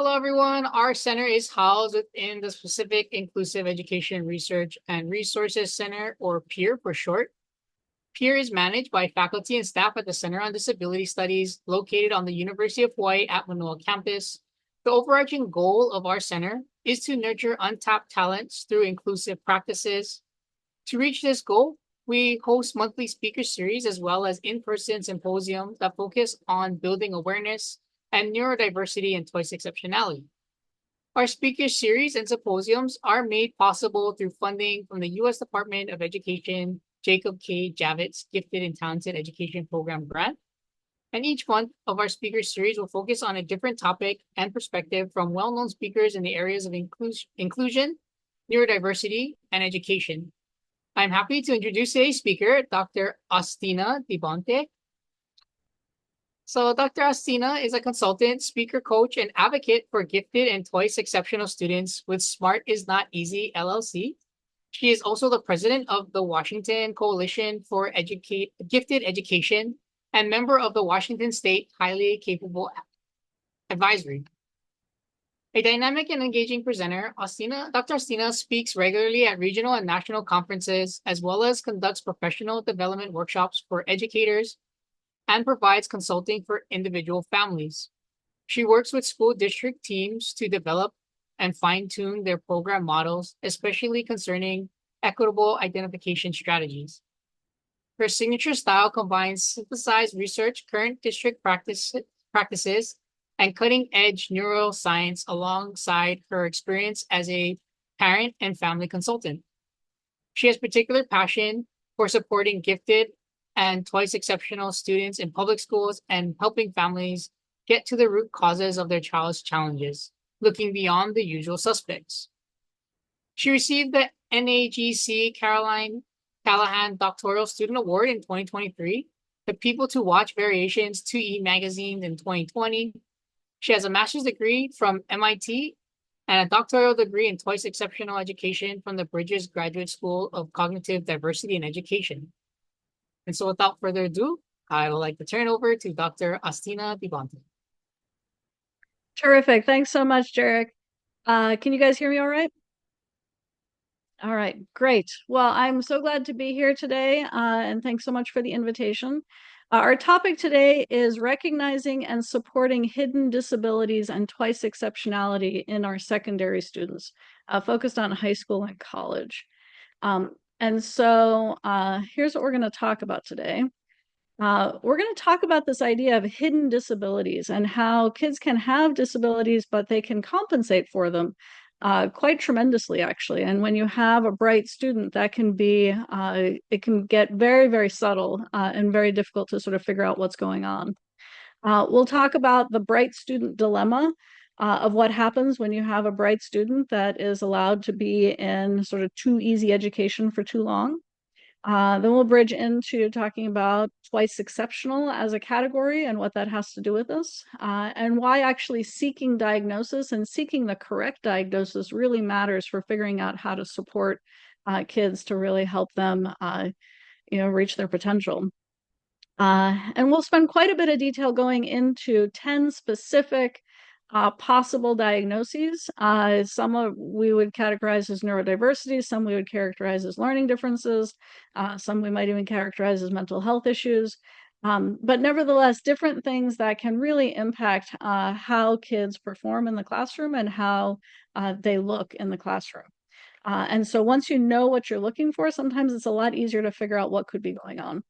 Hello, everyone. Our center is housed within the Specific Inclusive Education Research and Resources Center, or PEER for short. PEER is managed by faculty and staff at the Center on Disability Studies, located on the University of Hawaii at Manoa campus. The overarching goal of our center is to nurture untapped talents through inclusive practices. To reach this goal, we host monthly speaker series as well as in-person symposiums that focus on building awareness and neurodiversity and twice exceptionality. Our speaker series and symposiums are made possible through funding from the U.S. Department of Education Jacob K. Javits Gifted and Talented Education Program grant. And each month of our speaker series will focus on a different topic and perspective from well-known speakers in the areas of inclusion, neurodiversity, and education. I'm happy to introduce today's speaker, Dr. Austina De Bonte. So Dr. Austina is a consultant, speaker coach, and advocate for gifted and twice exceptional students with Smart is Not Easy LLC. She is also the president of the Washington Coalition for Gifted Education and member of the Washington State Highly Capable Advisory. A dynamic and engaging presenter, Dr. Austina speaks regularly at regional and national conferences, as well as conducts professional development workshops for educators and provides consulting for individual families. She works with school district teams to develop and fine-tune their program models, especially concerning equitable identification strategies. Her signature style combines synthesized research, current district practices, and cutting-edge neuroscience alongside her experience as a parent and family consultant. She has particular passion for supporting gifted and twice exceptional students in public schools and helping families get to the root causes of their child's challenges, looking beyond the usual suspects. She received the NAGC Caroline Callahan Doctoral Student Award in 2023, the People to Watch Variations 2E magazine in 2020. She has a master's degree from MIT and a doctoral degree in twice exceptional education from the Bridges Graduate School of Cognitive Diversity and Education. And so without further ado, I would like to turn over to Dr. Austina De Bonte. Terrific. Thanks so much, Jarek. Can you guys hear me all right? All right, great. Well, I'm so glad to be here today, and thanks so much for the invitation. Our topic today is recognizing and supporting hidden disabilities and twice exceptionality in our secondary students, focused on high school and college. And so here's what we're going to talk about today. We're going to talk about this idea of hidden disabilities and how kids can have disabilities, but they can compensate for them quite tremendously, actually. And when you have a bright student, that can be, it can get very, very subtle and very difficult to sort of figure out what's going on. We'll talk about the bright student dilemma of what happens when you have a bright student that is allowed to be in sort of too easy education for too long. Then we'll bridge into talking about twice exceptional as a category and what that has to do with us, and why actually seeking diagnosis and seeking the correct diagnosis really matters for figuring out how to support kids to really help them, reach their potential. And we'll spend quite a bit of detail going into 10 specific possible diagnoses. Some we would categorize as neurodiversity, some we would characterize as learning differences, some we might even characterize as mental health issues. But nevertheless, different things that can really impact how kids perform in the classroom and how they look in the classroom. And so once you know what you're looking for, sometimes it's a lot easier to figure out what could be going on.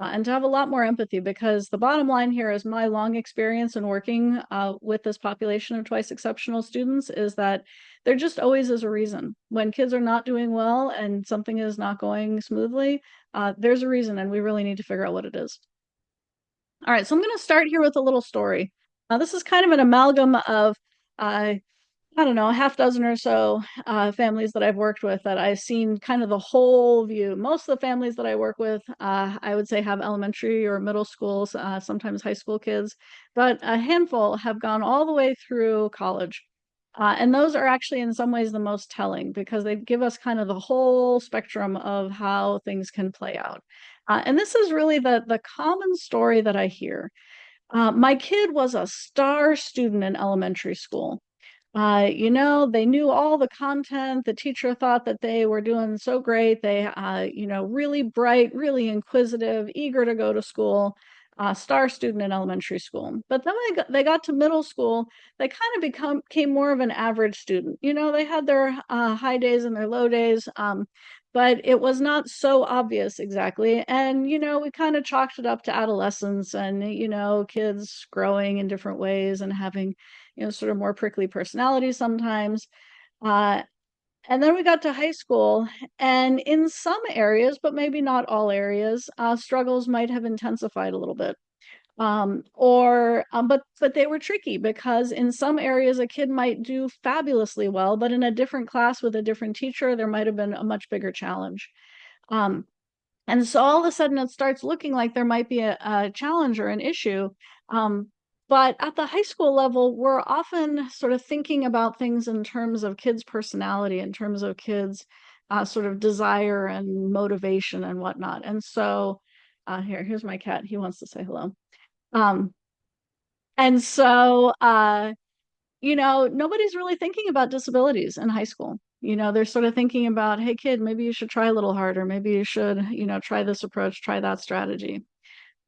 And to have a lot more empathy, because the bottom line here is my long experience in working with this population of twice exceptional students is that there just always is a reason. When kids are not doing well and something is not going smoothly, there's a reason, and we really need to figure out what it is. All right, so I'm going to start here with a little story. This is kind of an amalgam of I don't know, a half dozen or so families that I've worked with that I've seen kind of the whole view. Most of the families that I work with, I would say have elementary or middle schools, sometimes high school kids, but a handful have gone all the way through college. And those are actually in some ways the most telling because they give us kind of the whole spectrum of how things can play out. And this is really the common story that I hear. My kid was a star student in elementary school. They knew all the content. The teacher thought that they were doing so great. They, really bright, really inquisitive, eager to go to school, star student in elementary school. But then when they got to middle school, they kind of became more of an average student. They had their high days and their low days, but it was not so obvious exactly. And, we kind of chalked it up to adolescence and, kids growing in different ways and having sort of more prickly personality sometimes. Uh, and then we got to high school, and in some areas, but maybe not all areas, struggles might have intensified a little bit. But they were tricky because in some areas a kid might do fabulously well, but in a different class with a different teacher, there might have been a much bigger challenge. Um, and so all of a sudden it starts looking like there might be a challenge or an issue. Um, but at the high school level, we're often sort of thinking about things in terms of kids' personality, in terms of kids' sort of desire and motivation and whatnot. And so here's my cat. He wants to say hello. Um, and so nobody's really thinking about disabilities in high school. They're sort of thinking about, hey, kid, maybe you should try a little harder. Maybe you should, try this approach, try that strategy.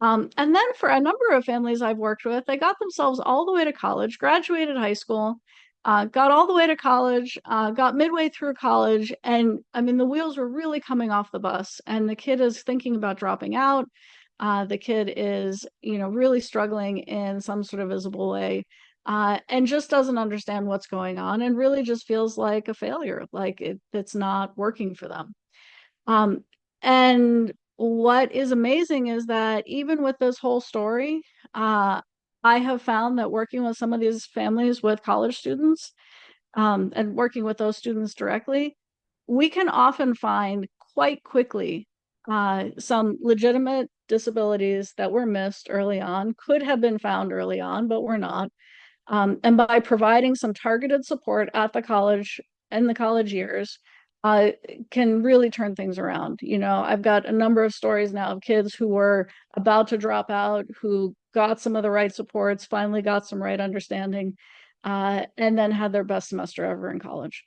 And then for a number of families I've worked with, they got themselves all the way to college, graduated high school, got all the way to college, got midway through college. And I mean, the wheels were really coming off the bus, and the kid is thinking about dropping out. The kid is, really struggling in some sort of visible way, and just doesn't understand what's going on and really just feels like a failure, like it's not working for them. Um, and what is amazing is that even with this whole story, I have found that working with some of these families with college students, and working with those students directly, we can often find quite quickly some legitimate disabilities that were missed early on, could have been found early on, but were not. And by providing some targeted support at the college in the college years, uh, can really turn things around. I've got a number of stories now of kids who were about to drop out, who got some of the right supports, finally got some right understanding, and then had their best semester ever in college.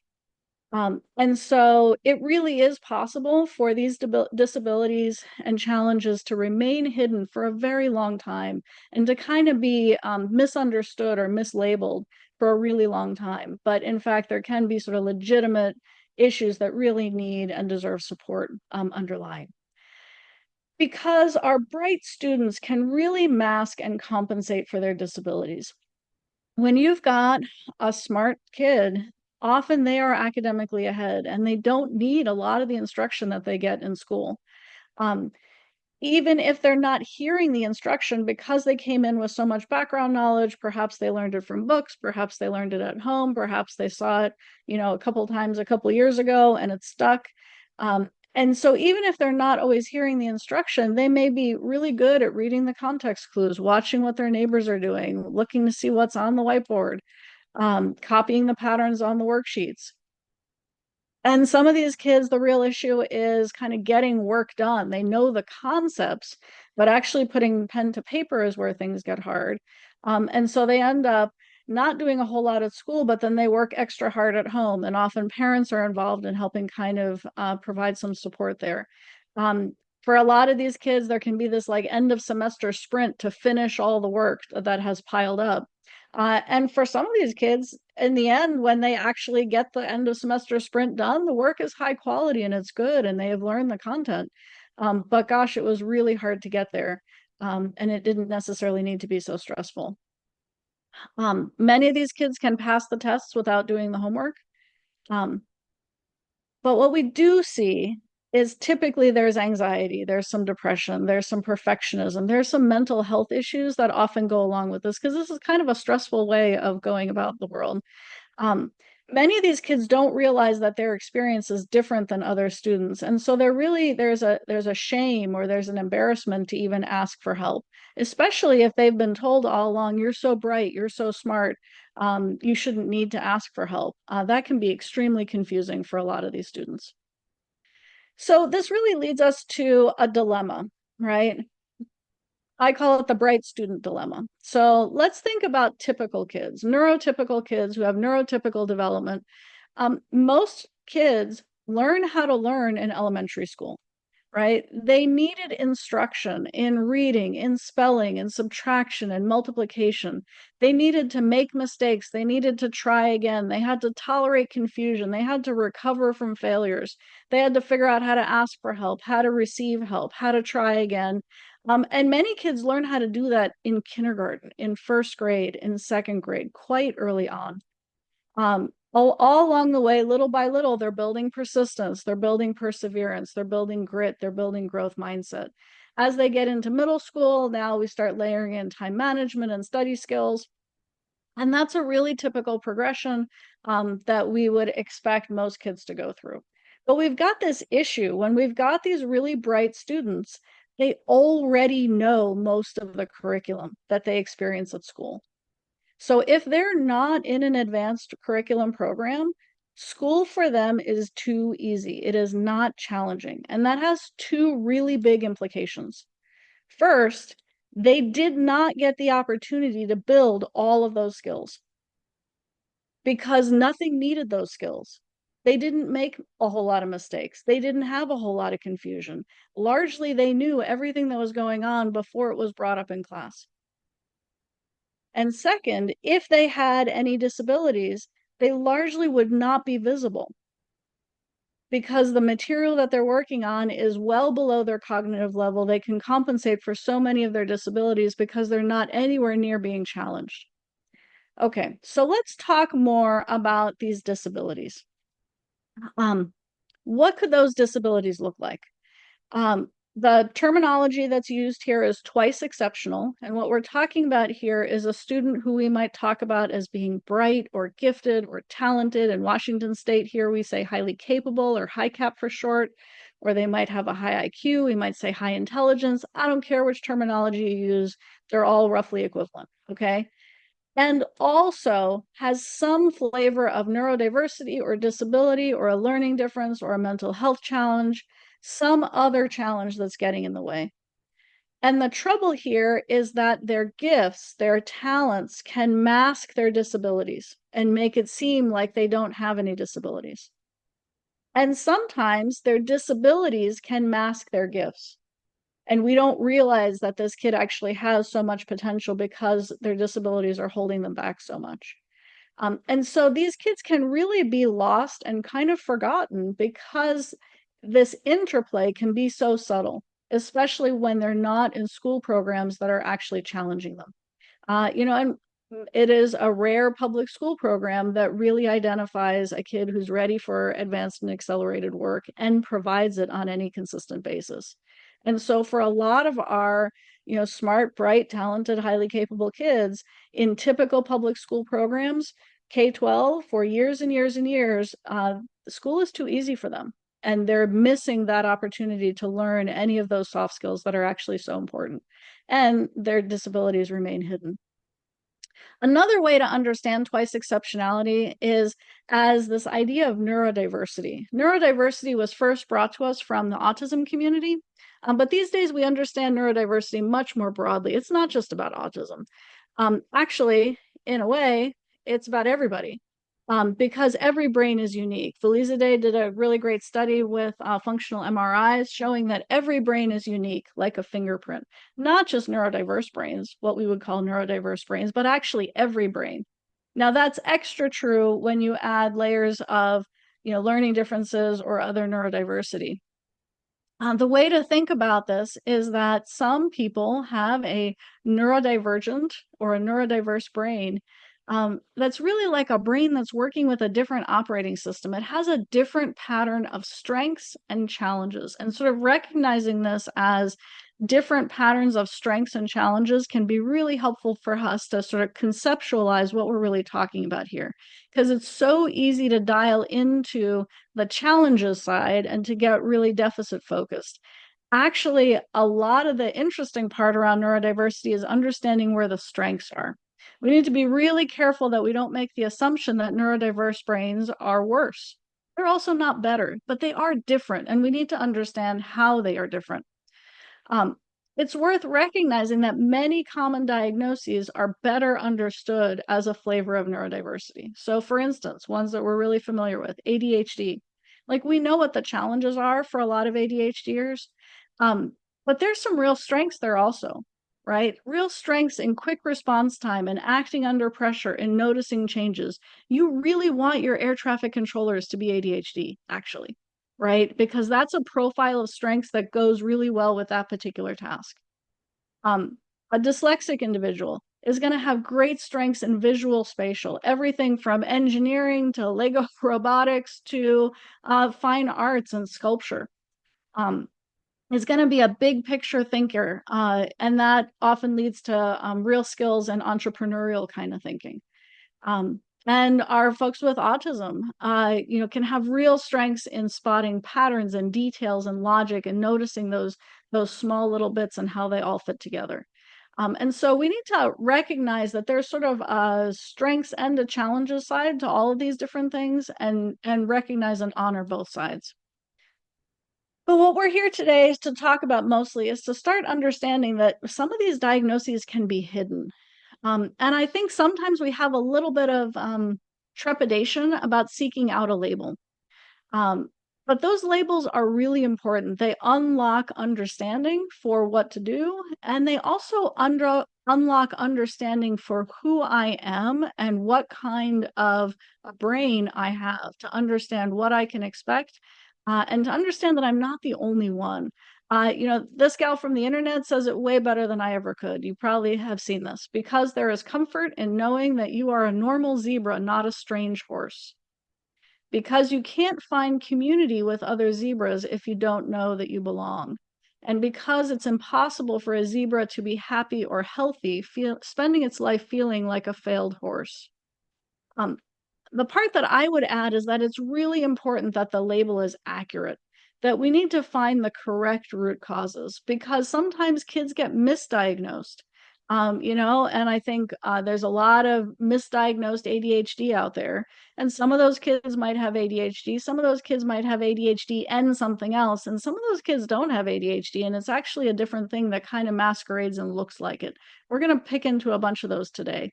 And so it really is possible for these disabilities and challenges to remain hidden for a very long time and to kind of be misunderstood or mislabeled for a really long time. But in fact, there can be sort of legitimate issues that really need and deserve support underlying. Because our bright students can really mask and compensate for their disabilities. When you've got a smart kid, often they are academically ahead and they don't need a lot of the instruction that they get in school. Um, Even if they're not hearing the instruction because they came in with so much background knowledge, perhaps they learned it from books, perhaps they learned it at home, perhaps they saw it, a couple times a couple years ago and it stuck. And so even if they're not always hearing the instruction, they may be really good at reading the context clues, watching what their neighbors are doing, looking to see what's on the whiteboard, copying the patterns on the worksheets. And some of these kids, the real issue is kind of getting work done. They know the concepts, but actually putting pen to paper is where things get hard. And so they end up not doing a whole lot at school, but then they work extra hard at home. And often parents are involved in helping kind of provide some support there. Um, for a lot of these kids, there can be this like end of semester sprint to finish all the work that has piled up. And for some of these kids, in the end, when they actually get the end of semester sprint done, the work is high quality and it's good and they have learned the content. But gosh, it was really hard to get there. And it didn't necessarily need to be so stressful. Many of these kids can pass the tests without doing the homework. Um, but what we do see is typically there's anxiety, there's some depression, there's some perfectionism, there's some mental health issues that often go along with this because this is kind of a stressful way of going about the world. Um, Many of these kids don't realize that their experience is different than other students, and so there's a shame or there's an embarrassment to even ask for help, especially if they've been told all along, "You're so bright, you're so smart, you shouldn't need to ask for help." That can be extremely confusing for a lot of these students. So this really leads us to a dilemma, right? I call it the bright student dilemma. So let's think about typical kids, neurotypical kids who have neurotypical development. Most kids learn how to learn in elementary school, right? They needed instruction in reading, in spelling, in subtraction, and multiplication. They needed to make mistakes. They needed to try again. They had to tolerate confusion. They had to recover from failures. They had to figure out how to ask for help, how to receive help, how to try again. And many kids learn how to do that in kindergarten, in first grade, in second grade, quite early on. All along the way, little by little, they're building persistence, they're building perseverance, they're building grit, they're building growth mindset. As they get into middle school, now we start layering in time management and study skills. And that's a really typical progression that we would expect most kids to go through. But we've got this issue when we've got these really bright students, they already know most of the curriculum that they experience at school. So if they're not in an advanced curriculum program, school for them is too easy. It is not challenging. And that has two really big implications. First, they did not get the opportunity to build all of those skills because nothing needed those skills. They didn't make a whole lot of mistakes. They didn't have a whole lot of confusion. Largely, they knew everything that was going on before it was brought up in class. And second, if they had any disabilities, they largely would not be visible because the material that they're working on is well below their cognitive level. They can compensate for so many of their disabilities because they're not anywhere near being challenged. Okay, so let's talk more about these disabilities. What could those disabilities look like? Um, the terminology that's used here is twice exceptional. And what we're talking about here is a student who we might talk about as being bright or gifted or talented. In Washington State, here we say highly capable or high cap for short, or they might have a high IQ. We might say high intelligence. I don't care which terminology you use, they're all roughly equivalent. Okay. And also has some flavor of neurodiversity or disability or a learning difference or a mental health challenge, some other challenge that's getting in the way. And the trouble here is that their gifts, their talents can mask their disabilities and make it seem like they don't have any disabilities. And sometimes their disabilities can mask their gifts. And we don't realize that this kid actually has so much potential because their disabilities are holding them back so much. And so these kids can really be lost and kind of forgotten because this interplay can be so subtle, especially when they're not in school programs that are actually challenging them. And it is a rare public school program that really identifies a kid who's ready for advanced and accelerated work and provides it on any consistent basis. And so for a lot of our, smart, bright, talented, highly capable kids in typical public school programs, K-12 for years and years and years, school is too easy for them. And they're missing that opportunity to learn any of those soft skills that are actually so important. And their disabilities remain hidden. Another way to understand twice exceptionality is as this idea of neurodiversity. Neurodiversity was first brought to us from the autism community, but these days we understand neurodiversity much more broadly. It's not just about autism. Actually, in a way, it's about everybody. Because every brain is unique. Felizaday did a really great study with functional MRIs showing that every brain is unique, like a fingerprint. Not just neurodiverse brains, what we would call neurodiverse brains, but actually every brain. Now that's extra true when you add layers of, learning differences or other neurodiversity. The way to think about this is that some people have a neurodivergent or a neurodiverse brain that's really like a brain that's working with a different operating system. It has a different pattern of strengths and challenges, and sort of recognizing this as different patterns of strengths and challenges can be really helpful for us to sort of conceptualize what we're really talking about here. Because it's so easy to dial into the challenges side and to get really deficit focused. Actually, a lot of the interesting part around neurodiversity is understanding where the strengths are. We need to be really careful that we don't make the assumption that neurodiverse brains are worse. They're also not better, but they are different, and we need to understand how they are different. Um, it's worth recognizing that many common diagnoses are better understood as a flavor of neurodiversity. So, for instance, ones that we're really familiar with, ADHD. Like, we know what the challenges are for a lot of ADHDers, um, but there's some real strengths there also, right? Real strengths in quick response time and acting under pressure and noticing changes. You really want your air traffic controllers to be ADHD, actually, right? Because that's a profile of strengths that goes really well with that particular task. Um, a dyslexic individual is going to have great strengths in visual spatial, everything from engineering to Lego robotics to fine arts and sculpture. Um, is going to be a big picture thinker, and that often leads to real skills and entrepreneurial kind of thinking. And our folks with autism, can have real strengths in spotting patterns and details and logic and noticing those small little bits and how they all fit together. And so we need to recognize that there's sort of a strengths and a challenges side to all of these different things, and recognize and honor both sides. But what we're here today is to talk about mostly is to start understanding that some of these diagnoses can be hidden. And I think sometimes we have a little bit of trepidation about seeking out a label. Um, but those labels are really important. They unlock understanding for what to do, and they also unlock understanding for who I am and what kind of a brain I have to understand what I can expect, and to understand that I'm not the only one. This gal from the internet says it way better than I ever could. You probably have seen this. Because there is comfort in knowing that you are a normal zebra, not a strange horse. Because you can't find community with other zebras if you don't know that you belong. And because it's impossible for a zebra to be happy or healthy, spending its life feeling like a failed horse. Um, the part that I would add is that it's really important that the label is accurate, that we need to find the correct root causes, because sometimes kids get misdiagnosed. And I think there's a lot of misdiagnosed ADHD out there. And some of those kids might have ADHD. Some of those kids might have ADHD and something else. And some of those kids don't have ADHD. And it's actually a different thing that kind of masquerades and looks like it. We're going to pick into a bunch of those today.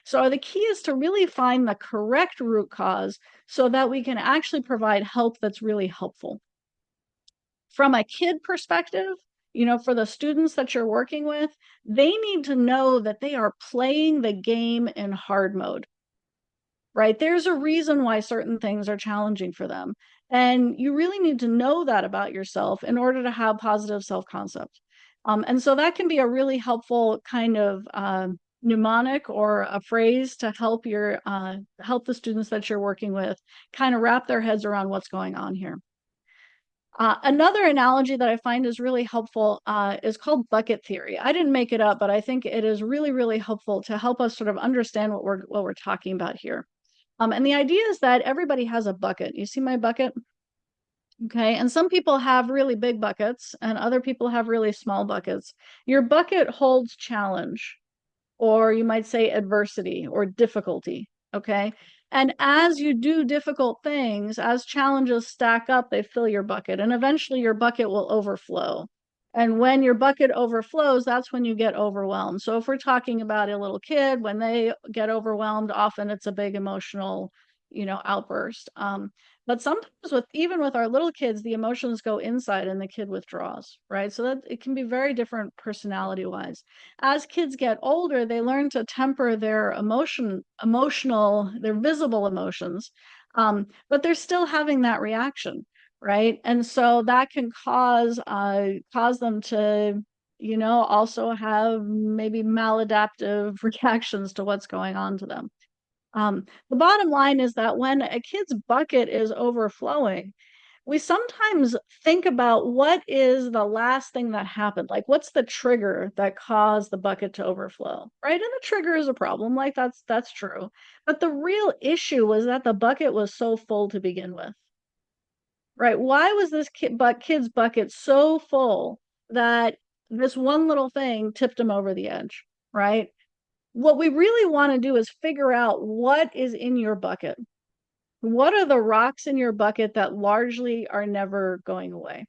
So the key is to really find the correct root cause so that we can actually provide help that's really helpful. From a kid perspective, for the students that you're working with, they need to know that they are playing the game in hard mode, right? There's a reason why certain things are challenging for them. And you really need to know that about yourself in order to have positive self-concept. And so that can be a really helpful kind of mnemonic or a phrase to help the students that you're working with kind of wrap their heads around what's going on here. Another analogy that I find is really helpful is called bucket theory. I didn't make it up, but I think it is really, really helpful to help us sort of understand what we're talking about here. And the idea is that everybody has a bucket. You see my bucket? Okay, and some people have really big buckets and other people have really small buckets. Your bucket holds challenge, or you might say adversity or difficulty. Okay. And as you do difficult things, as challenges stack up, they fill your bucket, and eventually your bucket will overflow. And when your bucket overflows, that's when you get overwhelmed. So if we're talking about a little kid, when they get overwhelmed, often it's a big emotional, outburst. But sometimes even with our little kids, the emotions go inside and the kid withdraws, right? So that it can be very different personality wise. As kids get older, they learn to temper their their visible emotions, but they're still having that reaction, right? And so that can cause them to, also have maybe maladaptive reactions to what's going on to them. The bottom line is that when a kid's bucket is overflowing, we sometimes think about what is the last thing that happened, like what's the trigger that caused the bucket to overflow, right? And the trigger is a problem, like that's true. But the real issue was that the bucket was so full to begin with, right? Why was this kid's bucket so full that this one little thing tipped him over the edge, right? What we really want to do is figure out what is in your bucket. What are the rocks in your bucket that largely are never going away,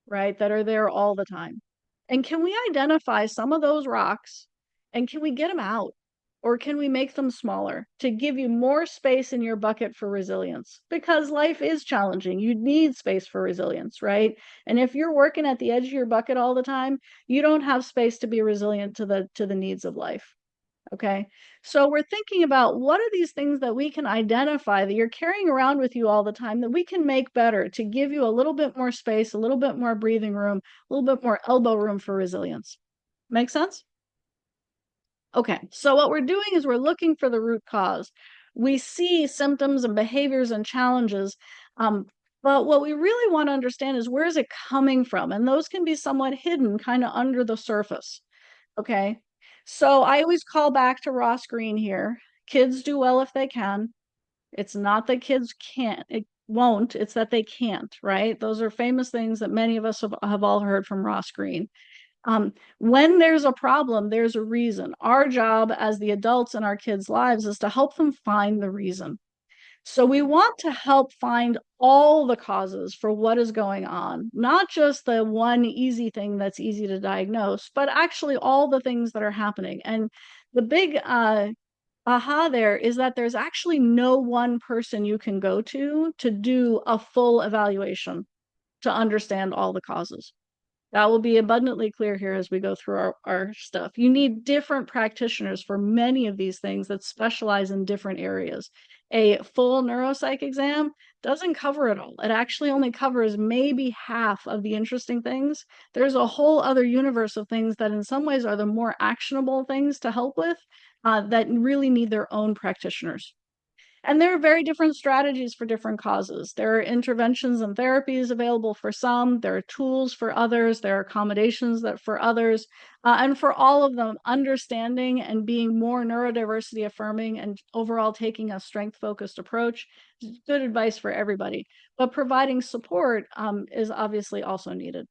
right? That are there all the time. And can we identify some of those rocks and can we get them out? Or can we make them smaller to give you more space in your bucket for resilience? Because life is challenging. You need space for resilience, right? And if you're working at the edge of your bucket all the time, you don't have space to be resilient to the needs of life. Okay. So we're thinking about what are these things that we can identify that you're carrying around with you all the time that we can make better to give you a little bit more space, a little bit more breathing room, a little bit more elbow room for resilience. Make sense? Okay. So what we're doing is we're looking for the root cause. We see symptoms and behaviors and challenges. But what we really want to understand is where is it coming from? And those can be somewhat hidden kind of under the surface. Okay. So I always call back to Ross Green here. Kids do well if they can. It's not that kids can't, it won't, it's that they can't, right? Those are famous things that many of us have all heard from Ross Green. When there's a problem, there's a reason. Our job as the adults in our kids' lives is to help them find the reason. So we want to help find all the causes for what is going on, not just the one easy thing that's easy to diagnose, but actually all the things that are happening. And the big aha there is that there's actually no one person you can go to do a full evaluation to understand all the causes. That will be abundantly clear here as we go through our stuff. You need different practitioners for many of these things that specialize in different areas. A full neuropsych exam doesn't cover it all. It actually only covers maybe half of the interesting things. There's a whole other universe of things that in some ways are the more actionable things to help with that really need their own practitioners. And there are very different strategies for different causes. There are interventions and therapies available for some, there are tools for others, there are accommodations that for others. And for all of them, understanding and being more neurodiversity affirming and overall taking a strength focused approach is good advice for everybody. But providing support is obviously also needed.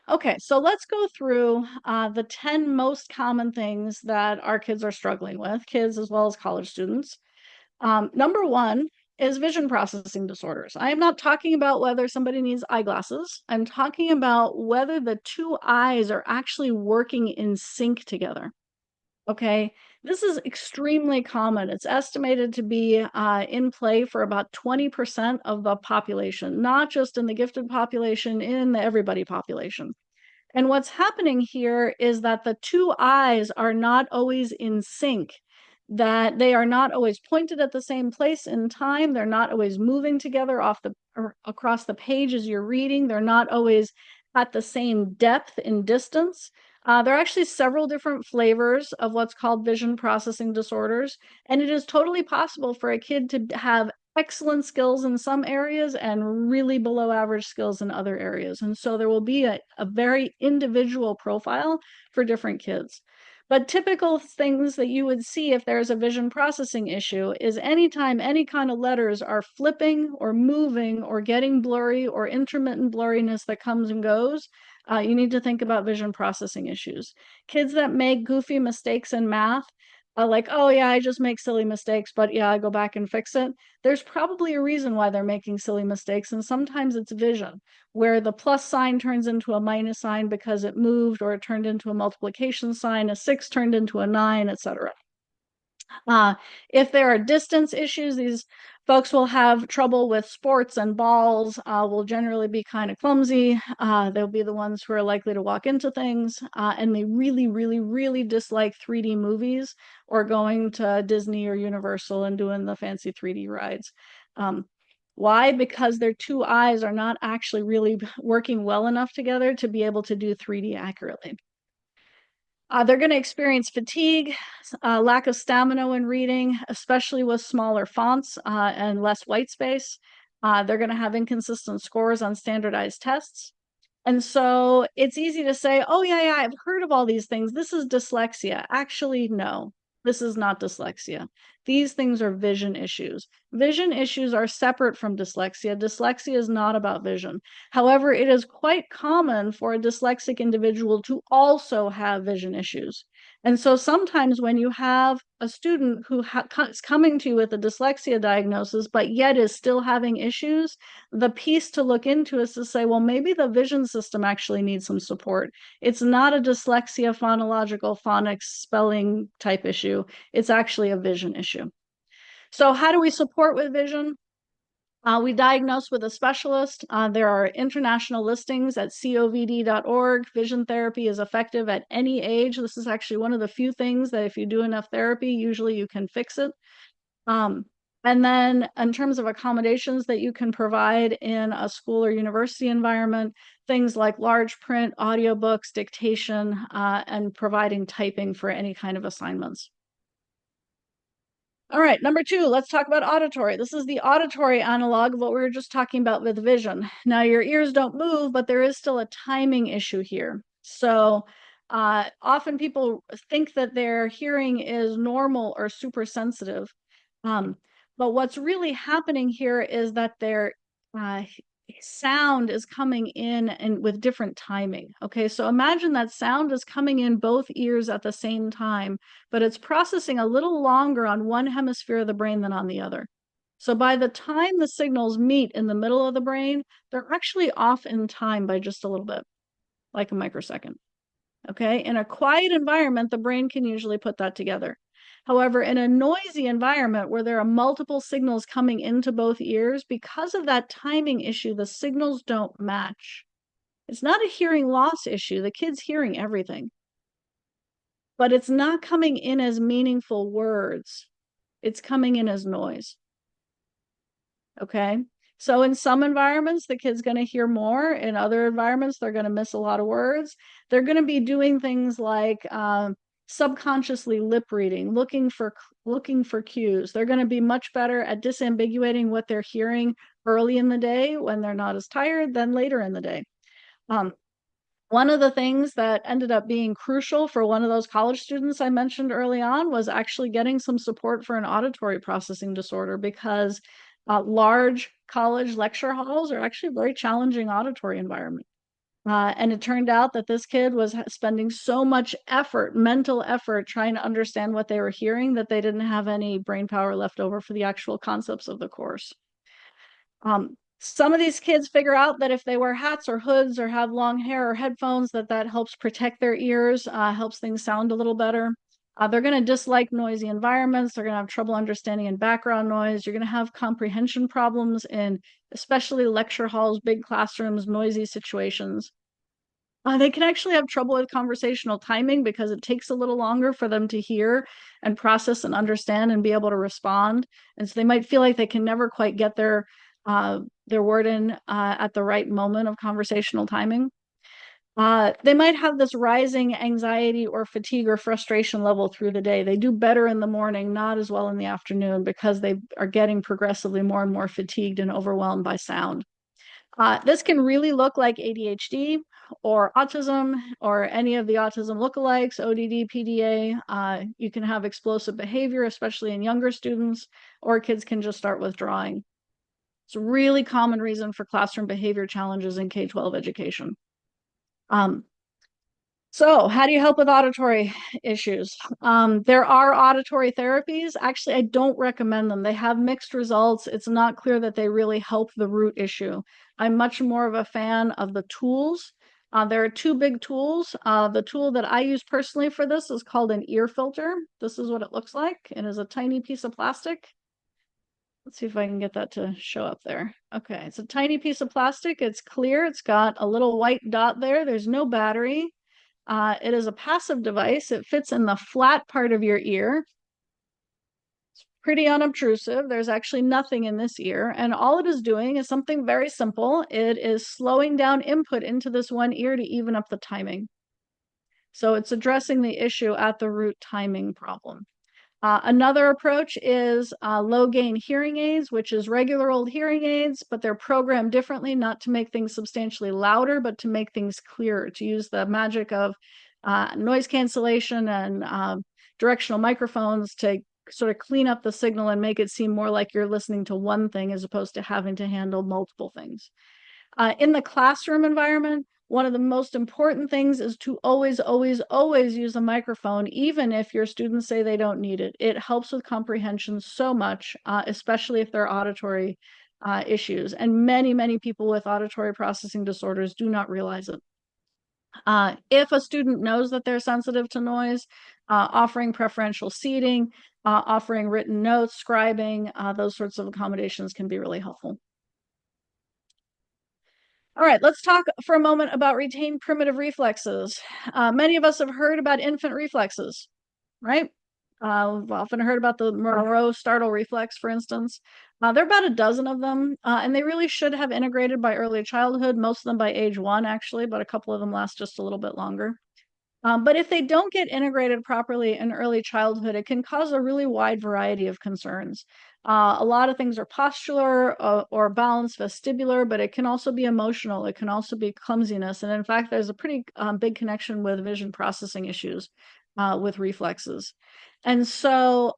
Okay, so let's go through the 10 most common things that our kids are struggling with, kids as well as college students. Number one is vision processing disorders. I am not talking about whether somebody needs eyeglasses. I'm talking about whether the two eyes are actually working in sync together. Okay, this is extremely common. It's estimated to be in play for about 20% of the population, not just in the gifted population, in the everybody population. And what's happening here is that the two eyes are not always in sync, that they are not always pointed at the same place in time. They're not always moving together off the or across the page as you're reading. They're not always at the same depth in distance. There are actually several different flavors of what's called vision processing disorders, and it is totally possible for a kid to have excellent skills in some areas and really below average skills in other areas. And so there will be a very individual profile for different kids. But typical things that you would see if there's a vision processing issue is anytime any kind of letters are flipping or moving or getting blurry or intermittent blurriness that comes and goes, you need to think about vision processing issues. Kids that make goofy mistakes in math, like, oh yeah, I just make silly mistakes, but yeah, I go back and fix it. There's probably a reason why they're making silly mistakes, and sometimes it's vision, where the plus sign turns into a minus sign because it moved, or it turned into a multiplication sign, a 6 turned into a 9, etc. If there are distance issues, these folks will have trouble with sports and balls, will generally be kind of clumsy. They'll be the ones who are likely to walk into things, and they really, really, really dislike 3D movies or going to Disney or Universal and doing the fancy 3D rides. Why? Because their two eyes are not actually really working well enough together to be able to do 3D accurately. They're going to experience fatigue, lack of stamina when reading, especially with smaller fonts and less white space. They're going to have inconsistent scores on standardized tests. And so it's easy to say, oh, yeah, I've heard of all these things. This is dyslexia. Actually, no, this is not dyslexia. These things are vision issues. Vision issues are separate from dyslexia. Dyslexia is not about vision. However, it is quite common for a dyslexic individual to also have vision issues. And so sometimes when you have a student who is coming to you with a dyslexia diagnosis, but yet is still having issues, the piece to look into is to say, well, maybe the vision system actually needs some support. It's not a dyslexia, phonological, phonics, spelling type issue. It's actually a vision issue. So how do we support with vision? We diagnose with a specialist. There are international listings at covd.org. Vision therapy is effective at any age. This is actually one of the few things that if you do enough therapy, usually you can fix it. And then in terms of accommodations that you can provide in a school or university environment, things like large print, audiobooks, dictation, and providing typing for any kind of assignments. All right, number 2, let's talk about auditory. This is the auditory analog of what we were just talking about with vision. Now, your ears don't move, but there is still a timing issue here. So often people think that their hearing is normal or super sensitive. But what's really happening here is that their sound is coming in and with different timing. Okay, so imagine that sound is coming in both ears at the same time, but it's processing a little longer on one hemisphere of the brain than on the other. So by the time the signals meet in the middle of the brain, they're actually off in time by just a little bit, like a microsecond. Okay, in a quiet environment, the brain can usually put that together. However, in a noisy environment where there are multiple signals coming into both ears, because of that timing issue, the signals don't match. It's not a hearing loss issue. The kid's hearing everything, but it's not coming in as meaningful words. It's coming in as noise. Okay. So in some environments, the kid's going to hear more. In other environments, they're going to miss a lot of words. They're going to be doing things like subconsciously lip reading, looking for cues. They're going to be much better at disambiguating what they're hearing early in the day when they're not as tired than later in the day. One of the things that ended up being crucial for one of those college students I mentioned early on was actually getting some support for an auditory processing disorder, because large college lecture halls are actually a very challenging auditory environment. And it turned out that this kid was spending so much effort, mental effort, trying to understand what they were hearing that they didn't have any brain power left over for the actual concepts of the course. Some of these kids figure out that if they wear hats or hoods or have long hair or headphones, that helps protect their ears, helps things sound a little better. They're going to dislike noisy environments. They're going to have trouble understanding in background noise. You're going to have comprehension problems in especially lecture halls, big classrooms, noisy situations. They can actually have trouble with conversational timing because it takes a little longer for them to hear and process and understand and be able to respond. And so they might feel like they can never quite get their word in at the right moment of conversational timing. They might have this rising anxiety or fatigue or frustration level through the day. They do better in the morning, not as well in the afternoon, because they are getting progressively more and more fatigued and overwhelmed by sound. This can really look like ADHD or autism or any of the autism lookalikes, ODD, PDA. You can have explosive behavior, especially in younger students, or kids can just start withdrawing. It's a really common reason for classroom behavior challenges in K-12 education. So how do you help with auditory issues? There are auditory therapies. Actually, I don't recommend them. They have mixed results. It's not clear that they really help the root issue. I'm much more of a fan of the tools. There are two big tools. The tool that I use personally for this is called an ear filter. This is what it looks like. It is a tiny piece of plastic. Let's see if I can get that to show up there. Okay, it's a tiny piece of plastic. It's clear. It's got a little white dot there. There's no battery. It is a passive device. It fits in the flat part of your ear. It's pretty unobtrusive. There's actually nothing in this ear. And all it is doing is something very simple. It is slowing down input into this one ear to even up the timing. So it's addressing the issue at the root timing problem. Another approach is low gain hearing aids, which is regular old hearing aids, but they're programmed differently, not to make things substantially louder, but to make things clearer, to use the magic of noise cancellation and directional microphones to sort of clean up the signal and make it seem more like you're listening to one thing as opposed to having to handle multiple things. In the classroom environment, one of the most important things is to always, always, always use a microphone, even if your students say they don't need it. It helps with comprehension so much, especially if they're auditory issues. And many, many people with auditory processing disorders do not realize it. If a student knows that they're sensitive to noise, offering preferential seating, offering written notes, scribing, those sorts of accommodations can be really helpful. All right, let's talk for a moment about retained primitive reflexes. Many of us have heard about infant reflexes, right? We've often heard about the Monroe startle reflex, for instance. There are about a dozen of them, and they really should have integrated by early childhood, most of them by age 1, actually, but a couple of them last just a little bit longer. But if they don't get integrated properly in early childhood, it can cause a really wide variety of concerns. A lot of things are postular or balance vestibular, but it can also be emotional. It can also be clumsiness. And in fact, there's a pretty big connection with vision processing issues with reflexes. And so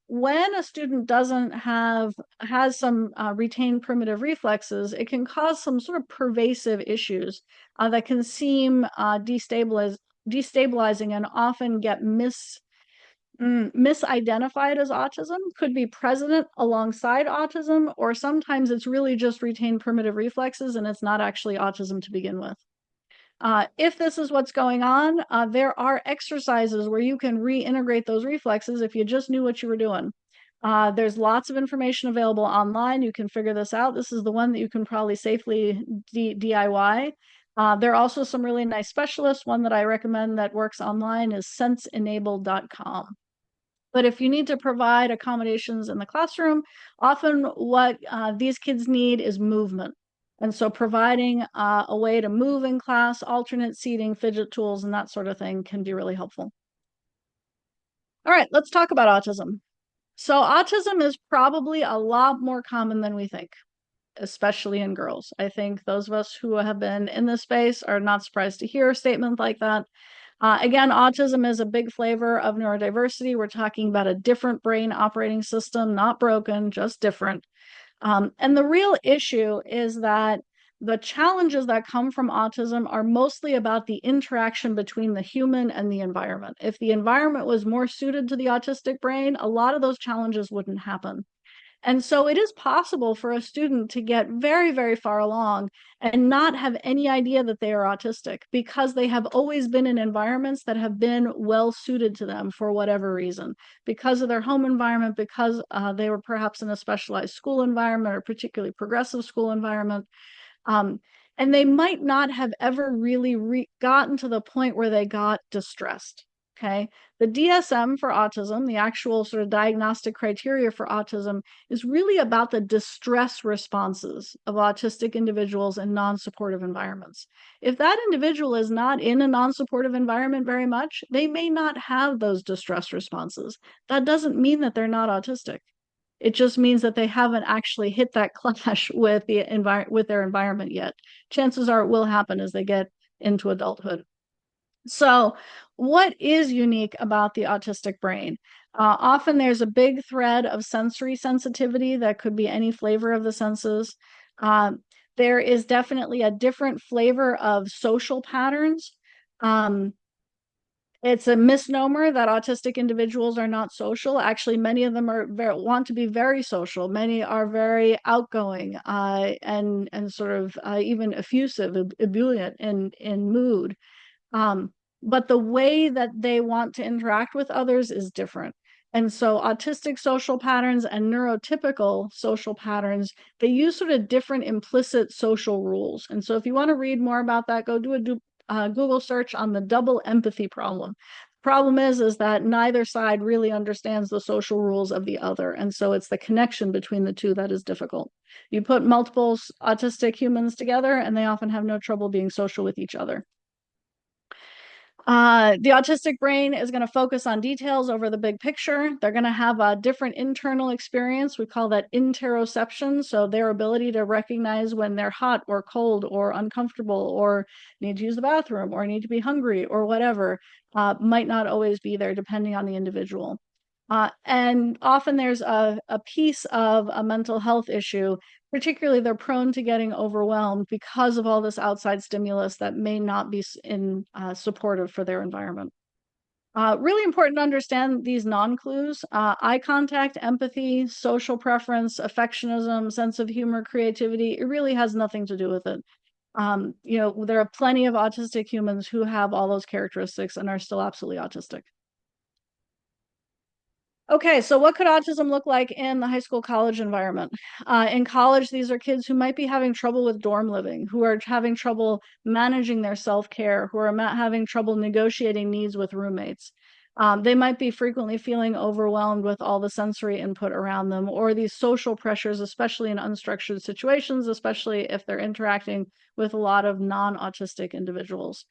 when a student has some retained primitive reflexes, it can cause some sort of pervasive issues that can seem destabilizing and often get misidentified as autism, could be present alongside autism, or sometimes it's really just retained primitive reflexes and it's not actually autism to begin with. If this is what's going on, there are exercises where you can reintegrate those reflexes if you just knew what you were doing. There's lots of information available online. You can figure this out. This is the one that you can probably safely DIY. There are also some really nice specialists. One that I recommend that works online is senseenable.com. But if you need to provide accommodations in the classroom, often what these kids need is movement. And so providing a way to move in class, alternate seating, fidget tools, and that sort of thing can be really helpful. All right, let's talk about autism. So autism is probably a lot more common than we think, especially in girls. I think those of us who have been in this space are not surprised to hear a statement like that. Again, autism is a big flavor of neurodiversity. We're talking about a different brain operating system, not broken, just different. And the real issue is that the challenges that come from autism are mostly about the interaction between the human and the environment. If the environment was more suited to the autistic brain, a lot of those challenges wouldn't happen. And so it is possible for a student to get very, very far along and not have any idea that they are autistic because they have always been in environments that have been well suited to them for whatever reason, because of their home environment, because they were perhaps in a specialized school environment or particularly progressive school environment. And they might not have ever really gotten to the point where they got distressed. Okay. The DSM for autism, the actual sort of diagnostic criteria for autism, is really about the distress responses of autistic individuals in non-supportive environments. If that individual is not in a non-supportive environment very much, they may not have those distress responses. That doesn't mean that they're not autistic. It just means that they haven't actually hit that clash with their environment yet. Chances are it will happen as they get into adulthood. So, what is unique about the autistic brain? Often there's a big thread of sensory sensitivity that could be any flavor of the senses. There is definitely a different flavor of social patterns. It's a misnomer that autistic individuals are not social. Actually, many of them want to be very social. Many are very outgoing and sort of even effusive, ebullient in mood. But the way that they want to interact with others is different. And so autistic social patterns and neurotypical social patterns, they use sort of different implicit social rules. And so if you want to read more about that, go do a Google search on the double empathy problem. Problem is that neither side really understands the social rules of the other. And so it's the connection between the two that is difficult. You put multiple autistic humans together and they often have no trouble being social with each other. The autistic brain is going to focus on details over the big picture. They're going to have a different internal experience. We call that interoception. So their ability to recognize when they're hot or cold or uncomfortable or need to use the bathroom or need to be hungry or whatever might not always be there depending on the individual. And often there's a piece of a mental health issue, particularly they're prone to getting overwhelmed because of all this outside stimulus that may not be supportive for their environment. Really important to understand these non-clues: eye contact, empathy, social preference, affectionism, sense of humor, creativity. It really has nothing to do with it. There are plenty of autistic humans who have all those characteristics and are still absolutely autistic. Okay, so what could autism look like in the high school college environment? In college, these are kids who might be having trouble with dorm living, who are having trouble managing their self-care, who are having trouble negotiating needs with roommates. They might be frequently feeling overwhelmed with all the sensory input around them, or these social pressures, especially in unstructured situations, especially if they're interacting with a lot of non-autistic individuals.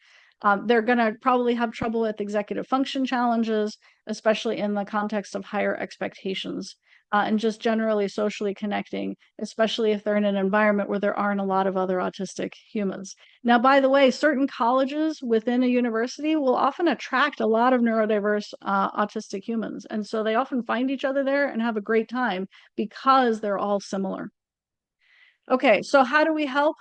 They're going to probably have trouble with executive function challenges, especially in the context of higher expectations, and just generally socially connecting, especially if they're in an environment where there aren't a lot of other autistic humans. Now, by the way, certain colleges within a university will often attract a lot of neurodiverse autistic humans. And so they often find each other there and have a great time because they're all similar. Okay, so how do we help?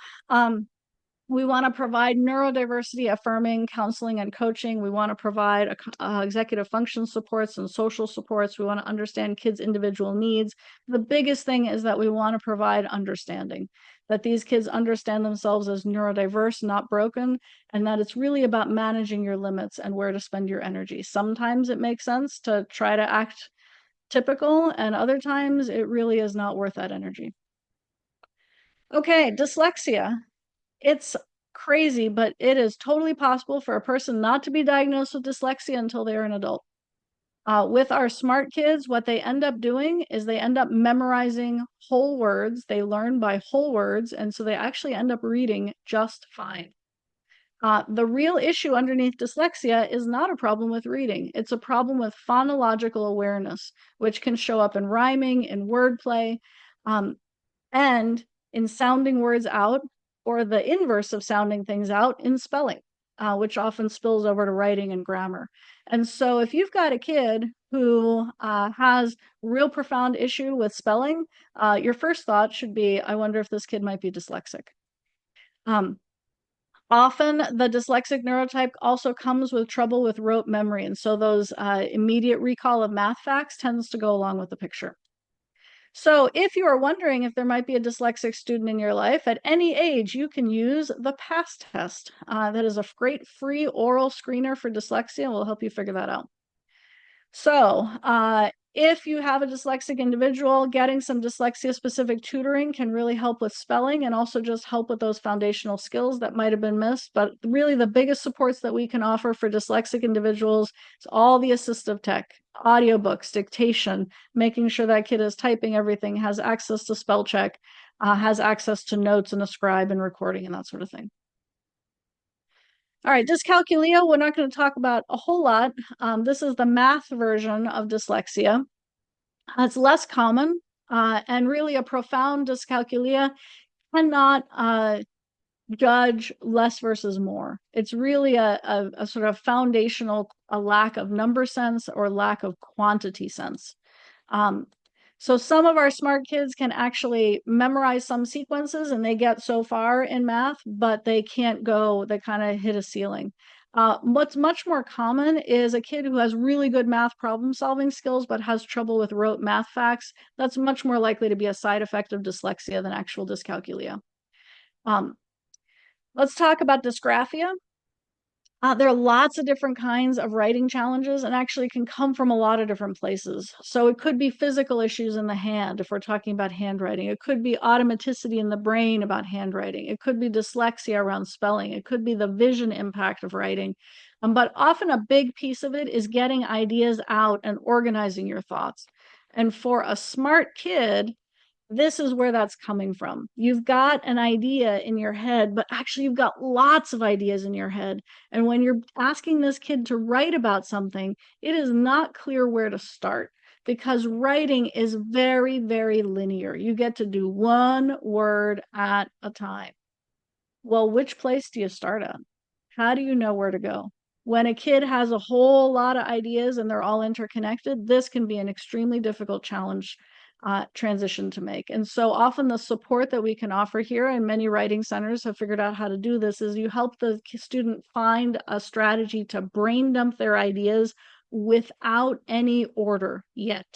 We want to provide neurodiversity affirming counseling and coaching. We want to provide executive function supports and social supports. We want to understand kids' individual needs. The biggest thing is that we want to provide understanding, that these kids understand themselves as neurodiverse, not broken, and that it's really about managing your limits and where to spend your energy. Sometimes it makes sense to try to act typical, and other times it really is not worth that energy. Okay, dyslexia. It's crazy, but it is totally possible for a person not to be diagnosed with dyslexia until they're an adult. With our smart kids, what they end up doing is they end up memorizing whole words. They learn by whole words, and so they actually end up reading just fine. The real issue underneath dyslexia is not a problem with reading. It's a problem with phonological awareness, which can show up in rhyming, in wordplay, and in sounding words out, or the inverse of sounding things out in spelling, which often spills over to writing and grammar. And so if you've got a kid who has real profound issue with spelling, your first thought should be, I wonder if this kid might be dyslexic. Often the dyslexic neurotype also comes with trouble with rote memory. And so those immediate recall of math facts tends to go along with the picture. So if you are wondering if there might be a dyslexic student in your life at any age, you can use the PASS test. That is a great free oral screener for dyslexia, and we'll help you figure that out. So if you have a dyslexic individual, getting some dyslexia-specific tutoring can really help with spelling and also just help with those foundational skills that might have been missed. But really the biggest supports that we can offer for dyslexic individuals is all the assistive tech, audiobooks, dictation, making sure that kid is typing everything, has access to spell check, has access to notes and a scribe and recording and that sort of thing. All right, dyscalculia, we're not going to talk about a whole lot. This is the math version of dyslexia. It's less common, and really a profound dyscalculia cannot judge less versus more. It's really a sort of foundational, a lack of number sense or lack of quantity sense. So some of our smart kids can actually memorize some sequences and they get so far in math, but they can't go, they kind of hit a ceiling. What's much more common is a kid who has really good math problem solving skills, but has trouble with rote math facts. That's much more likely to be a side effect of dyslexia than actual dyscalculia. Let's talk about dysgraphia. There are lots of different kinds of writing challenges and actually can come from a lot of different places. So it could be physical issues in the hand if we're talking about handwriting. It could be automaticity in the brain about handwriting. It could be dyslexia around spelling. It could be the vision impact of writing. But often a big piece of it is getting ideas out and organizing your thoughts. And for a smart kid, this is where that's coming from. You've got an idea in your head, but actually you've got lots of ideas in your head. And when you're asking this kid to write about something, it is not clear where to start because writing is very, very linear. You get to do one word at a time. Well, which place do you start at? How do you know where to go? When a kid has a whole lot of ideas and they're all interconnected, this can be an extremely difficult challenge transition to make. And so often the support that we can offer here, and many writing centers have figured out how to do this, is you help the student find a strategy to brain dump their ideas without any order yet.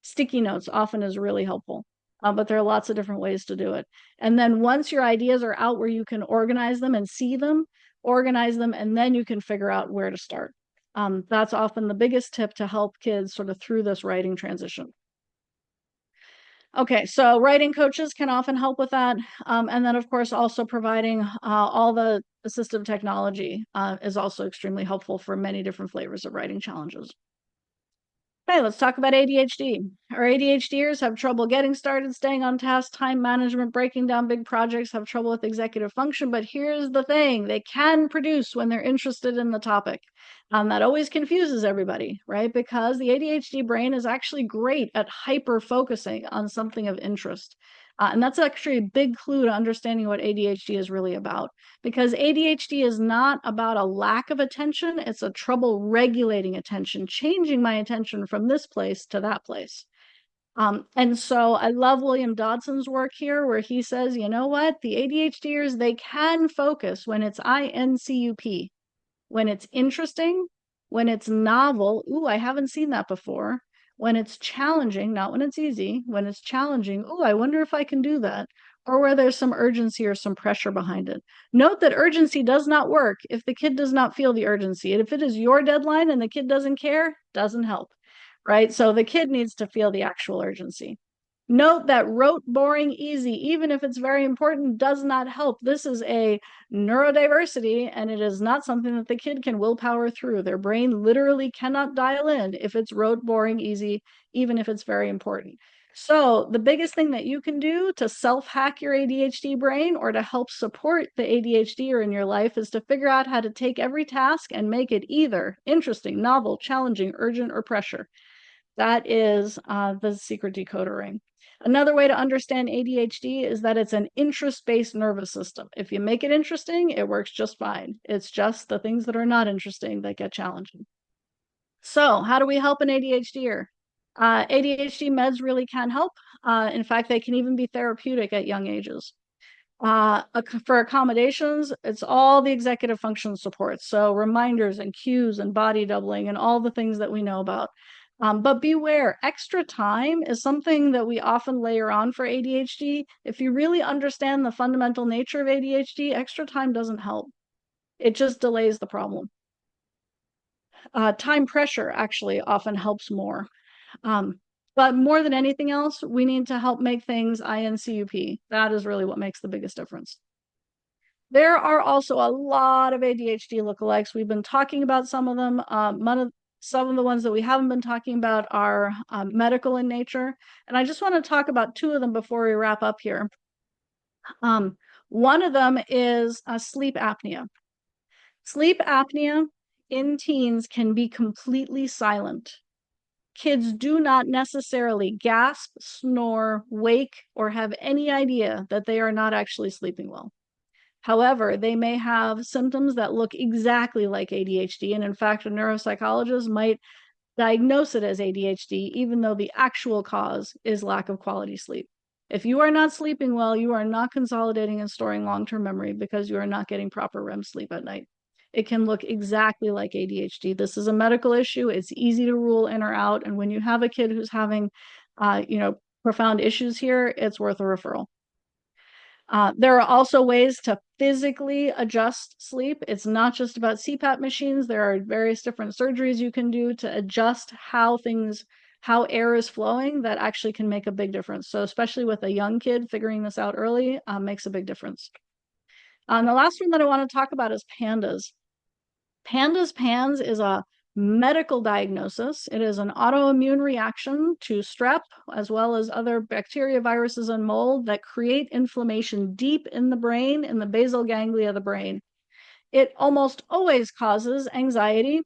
Sticky notes often is really helpful, but there are lots of different ways to do it. And then once your ideas are out where you can organize them and see them, organize them, and then you can figure out where to start. That's often the biggest tip to help kids sort of through this writing transition. Okay, so writing coaches can often help with that. And then, of course, also providing all the assistive technology is also extremely helpful for many different flavors of writing challenges. Okay, let's talk about ADHD. Our ADHDers have trouble getting started, staying on task, time management, breaking down big projects, have trouble with executive function. But here's the thing, they can produce when they're interested in the topic. That always confuses everybody, right? Because the ADHD brain is actually great at hyper focusing on something of interest. And that's actually a big clue to understanding what ADHD is really about. Because ADHD is not about a lack of attention, it's a trouble regulating attention, changing my attention from this place to that place. And so I love William Dodson's work here, where he says, you know what, the ADHDers, they can focus when it's INCUP, when it's interesting, when it's novel. Ooh, I haven't seen that before. When it's challenging, not when it's easy, when it's challenging. Ooh, I wonder if I can do that. Or where there's some urgency or some pressure behind it. Note that urgency does not work if the kid does not feel the urgency. And if it is your deadline and the kid doesn't care, doesn't help, right? So the kid needs to feel the actual urgency. Note that rote, boring, easy, even if it's very important, does not help. This is a neurodiversity, and it is not something that the kid can willpower through. Their brain literally cannot dial in if it's rote, boring, easy, even if it's very important. So the biggest thing that you can do to self-hack your ADHD brain or to help support the ADHDer in your life is to figure out how to take every task and make it either interesting, novel, challenging, urgent, or pressure. That is the secret decoder ring. Another way to understand ADHD is that it's an interest-based nervous system. If you make it interesting, it works just fine. It's just the things that are not interesting that get challenging. So how do we help an ADHDer? ADHD meds really can help. In fact, they can even be therapeutic at young ages. For accommodations, it's all the executive function support. So reminders and cues and body doubling and all the things that we know about. But beware, extra time is something that we often layer on for ADHD. If you really understand the fundamental nature of ADHD, extra time doesn't help. It just delays the problem. Time pressure actually often helps more. But more than anything else, we need to help make things INCUP. That is really what makes the biggest difference. There are also a lot of ADHD lookalikes. We've been talking about some of them. Some of the ones that we haven't been talking about are medical in nature. And I just want to talk about two of them before we wrap up here. One of them is sleep apnea. Sleep apnea in teens can be completely silent. Kids do not necessarily gasp, snore, wake, or have any idea that they are not actually sleeping well. However, they may have symptoms that look exactly like ADHD. And in fact, a neuropsychologist might diagnose it as ADHD, even though the actual cause is lack of quality sleep. If you are not sleeping well, you are not consolidating and storing long-term memory because you are not getting proper REM sleep at night. It can look exactly like ADHD. This is a medical issue. It's easy to rule in or out. And when you have a kid who's having, profound issues here, it's worth a referral. There are also ways to physically adjust sleep. It's not just about CPAP machines. There are various different surgeries you can do to adjust how air is flowing that actually can make a big difference. So especially with a young kid, figuring this out early makes a big difference. And the last one that I want to talk about is PANDAS. PANS is a medical diagnosis. It is an autoimmune reaction to strep, as well as other bacteria, viruses, and mold that create inflammation deep in the brain, in the basal ganglia of the brain. It almost always causes anxiety,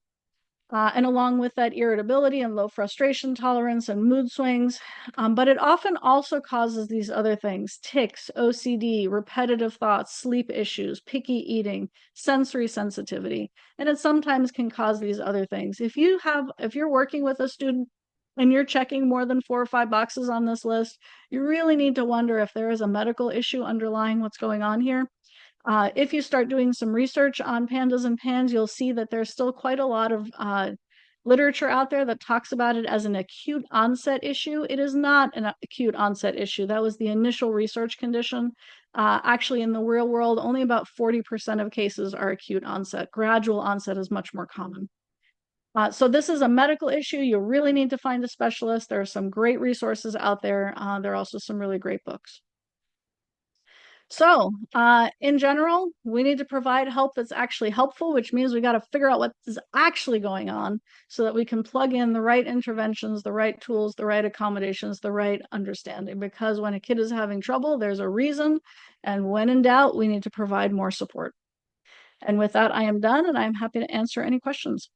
And along with that, irritability and low frustration tolerance and mood swings. But it often also causes these other things: tics, OCD, repetitive thoughts, sleep issues, picky eating, sensory sensitivity. And it sometimes can cause these other things. If you're working with a student and you're checking more than 4 or 5 boxes on this list, you really need to wonder if there is a medical issue underlying what's going on here. If you start doing some research on pandas and pans, you'll see that there's still quite a lot of literature out there that talks about it as an acute onset issue. It is not an acute onset issue. That was the initial research condition. Actually, in the real world, only about 40% of cases are acute onset. Gradual onset is much more common. So this is a medical issue. You really need to find a specialist. There are some great resources out there. There are also some really great books. So, in general, we need to provide help that's actually helpful, which means we got to figure out what is actually going on so that we can plug in the right interventions, the right tools, the right accommodations, the right understanding. Because when a kid is having trouble, there's a reason. And when in doubt, we need to provide more support. And with that, I am done, and I'm happy to answer any questions.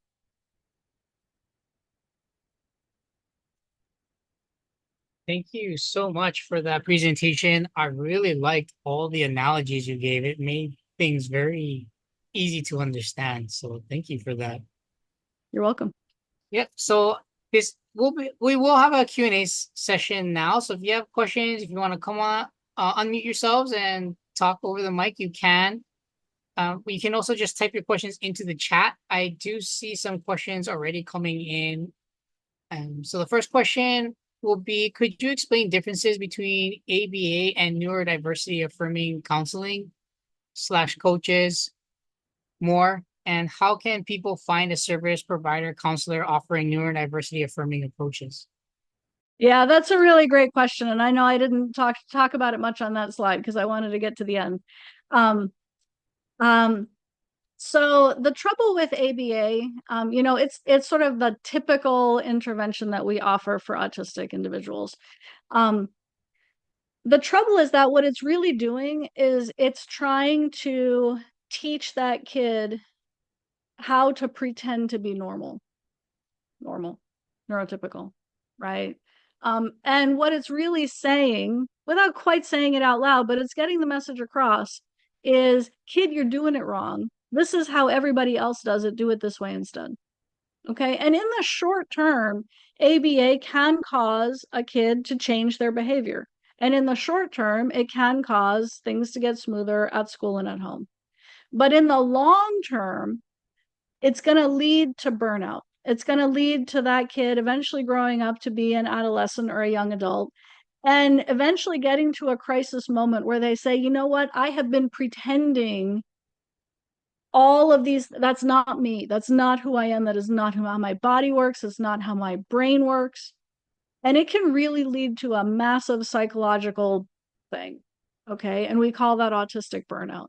Thank you so much for that presentation. I really liked all the analogies you gave. It made things very easy to understand. So thank you for that. You're welcome. Yep. So we will have a Q&A session now. So if you have questions, if you want to come on, unmute yourselves and talk over the mic, you can. You can also just type your questions into the chat. I do see some questions already coming in. So the first question will be, could you explain differences between ABA and neurodiversity affirming counseling / coaches more? And how can people find a service provider counselor offering neurodiversity affirming approaches? Yeah, that's a really great question. And I know I didn't talk about it much on that slide because I wanted to get to the end. Um, um, So the trouble with ABA, it's sort of the typical intervention that we offer for autistic individuals. Um, the trouble is that what it's really doing is it's trying to teach that kid how to pretend to be normal, neurotypical, right? And what it's really saying, without quite saying it out loud, but it's getting the message across, is, kid, you're doing it wrong. This is how everybody else does it. Do it this way instead. Okay. And in the short term, ABA can cause a kid to change their behavior. And in the short term, it can cause things to get smoother at school and at home. But in the long term, it's going to lead to burnout. It's going to lead to that kid eventually growing up to be an adolescent or a young adult and eventually getting to a crisis moment where they say, you know what, I have been pretending all of these. That's not me. That's not who I am. That is not how my body works. It's not how my brain works. And it can really lead to a massive psychological thing. Okay. And we call that autistic burnout.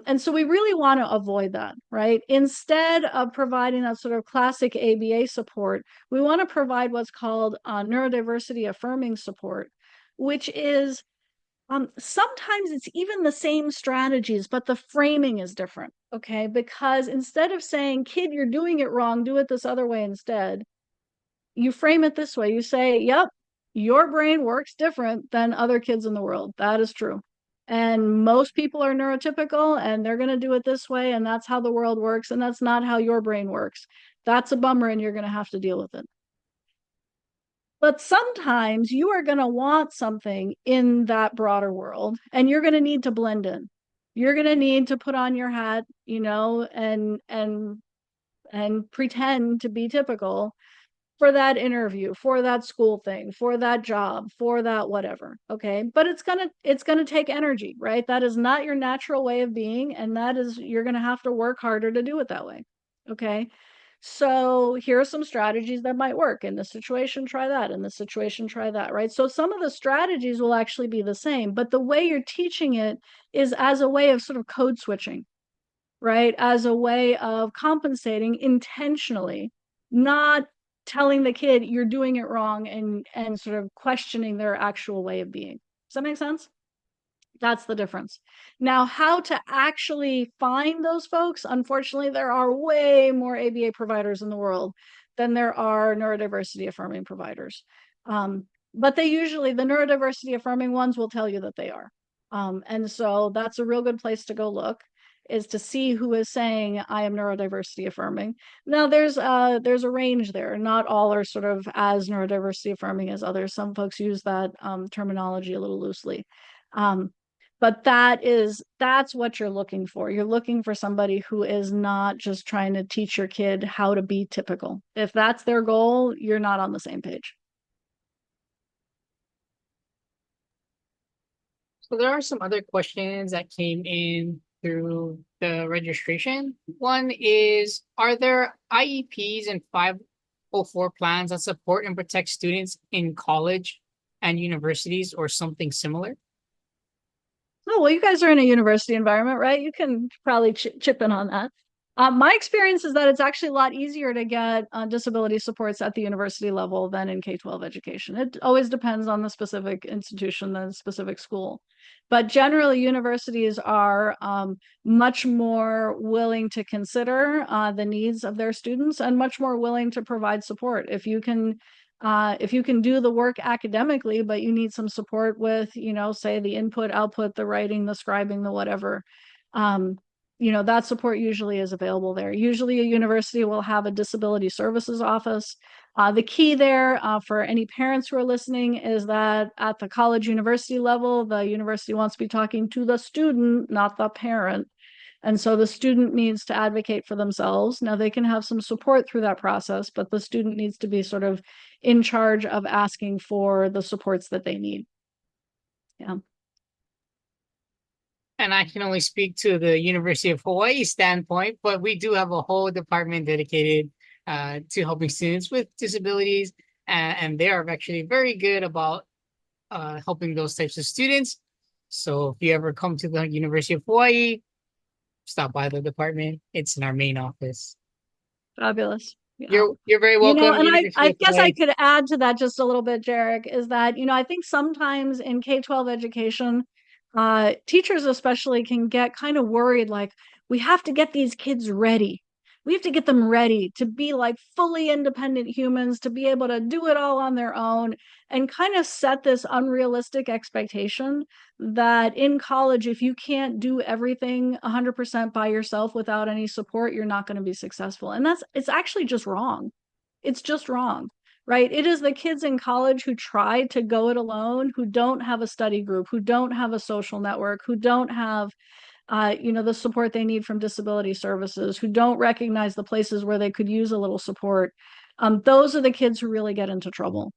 And so we really want to avoid that, right? Instead of providing that sort of classic ABA support, we want to provide what's called neurodiversity affirming support, which is sometimes it's even the same strategies, but the framing is different, okay? Because instead of saying, kid, you're doing it wrong, do it this other way instead, you frame it this way. You say, yep, your brain works different than other kids in the world. That is true. And most people are neurotypical and they're going to do it this way. And that's how the world works. And that's not how your brain works. That's a bummer and you're going to have to deal with it. But sometimes you are going to want something in that broader world and you're going to need to blend in. You're going to need to put on your hat, and pretend to be typical for that interview, for that school thing, for that job, for that whatever. Okay. But it's gonna take energy, right? That is not your natural way of being. And that is, you're gonna have to work harder to do it that way. Okay. So here are some strategies that might work. In this situation, try that. In this situation, try that, right? So some of the strategies will actually be the same, but the way you're teaching it is as a way of sort of code switching, right? As a way of compensating intentionally, not telling the kid you're doing it wrong and sort of questioning their actual way of being. Does that make sense? That's the difference. Now, how to actually find those folks? Unfortunately, there are way more ABA providers in the world than there are neurodiversity affirming providers. But they usually, the neurodiversity affirming ones will tell you that they are. And so that's a real good place to go look, is to see who is saying I am neurodiversity affirming. Now there's a range there. Not all are sort of as neurodiversity affirming as others. Some folks use that terminology a little loosely. Um, but that's what you're looking for. You're looking for somebody who is not just trying to teach your kid how to be typical. If that's their goal, you're not on the same page. So there are some other questions that came in through the registration. One is, are there IEPs and 504 plans that support and protect students in college and universities or something similar? Oh, well, you guys are in a university environment, right? You can probably chip in on that. My experience is that it's actually a lot easier to get disability supports at the university level than in K-12 education. It always depends on the specific institution, the specific school. But generally, universities are much more willing to consider the needs of their students and much more willing to provide support. If you can do the work academically, but you need some support with, say the input, output, the writing, the scribing, the whatever, um, that support usually is available there. Usually a university will have a disability services office. The key there for any parents who are listening is that at the college university level, the university wants to be talking to the student, not the parent. And so the student needs to advocate for themselves. Now they can have some support through that process, but the student needs to be sort of in charge of asking for the supports that they need. Yeah. And I can only speak to the University of Hawaii standpoint, but we do have a whole department dedicated to helping students with disabilities, and they are actually very good about helping those types of students. So if you ever come to the University of Hawaii, stop by the department. It's in our main office. Fabulous. Yeah. You're very welcome, And University I of guess I Hawaii. could add to that just a little bit, Jarek, is that, I think sometimes in K-12 education, teachers especially can get kind of worried, like, we have to get these kids ready. We have to get them ready to be like fully independent humans, to be able to do it all on their own, and kind of set this unrealistic expectation that in college, if you can't do everything 100% by yourself without any support, you're not going to be successful. And it's actually just wrong. It's just wrong, right? It is the kids in college who try to go it alone, who don't have a study group, who don't have a social network, who don't have the support they need from disability services, who don't recognize the places where they could use a little support. Those are the kids who really get into trouble,